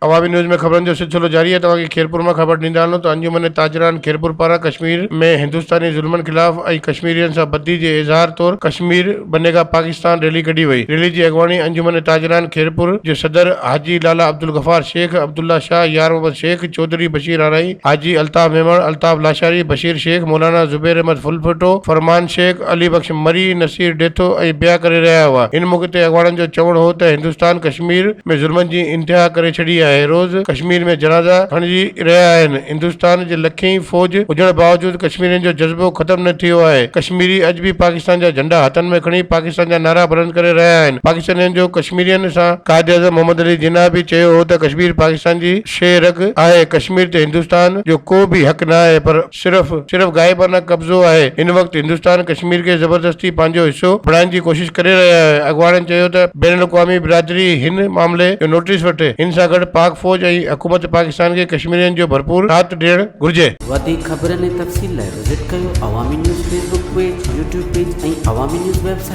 अवामी न्यूज़ में खबरन जो सिलसिलो जारी है। तव्हांखे खैरपुर में खबर ॾींदा आहियूं तो अंजुमन ताजरान खैरपुर पारा कश्मीर में हिंदुस्तानी ज़ुल्मन खिलाफ ऐं कश्मीरियन सां बदी जे इज़हार तौर कश्मीर बनेगा पाकिस्तान रैली कढी वई। रैली जी अगवानी अंजुमन ताजरान खैरपुर जे सदर हाजी लाला अब्दुल गफार शेख, अब्दुल्ला शाह, यार मोहम्मद शेख, चौधरी बशीर आराई, हाजी अल्ताफ मेमण, अल्ताफ लाशारी, बशीर शेख, मौलाना जुबैर अहमद फुलफटो, फरमान शेख, अली बख्श मरी, नसीर डेथो ऐं ॿिया करे रहिया हुआ। इन मौके ते अगवाणनि जो चवणु हो त हिंदुस्तान कश्मीर में ज़ुल्मनि जी इंतिहा करे छॾी आहे। रोज़ कश्मीर में जनाज़ा खणिजी रहिया आहिनि। हिंदुस्तान जे लखी फौज हुजण बावजूद कश्मीरियुनि जो जज़्बो ख़त्म न थियो आहे। कश्मीरी अॼु बि पाकिस्तान जा झंडा हथनि में खणी पाकिस्तान जा नारा बुलंद करे रहिया आहिनि। पाकिस्तानियुनि जो कश्मीरियुनि सां कायदे आज़म मोहम्मद अली जिन्ना बि चयो हो त कश्मीर पाकिस्तान जी शे रग आहे। कश्मीर ते हिंदुस्तान जो को बि हक़ न आहे, पर सिर्फ़ गाइबाना कब्ज़ो आहे। इन वक़्तु हिंदुस्तान कश्मीर खे ज़बरदस्ती पंहिंजो हिसो बणाइण जी कोशिश करे रहिया आहे। अगवाणनि चयो त बैनुल अक़वामी बिरादरी हिन मामले जो नोटिस वठे। इन सां गॾु पाक फौज ऐं हुकूमत पाकिस्तान खे कश्मीरियुनि जो भरपूर साथ ॾियणु घुर्जे। वधीक ख़बरनि ऐं तफ़सील लाइ विज़िट कयो अवामी news Facebook page, YouTube page ऐं अवामी न्यूज़ वेबसाइट।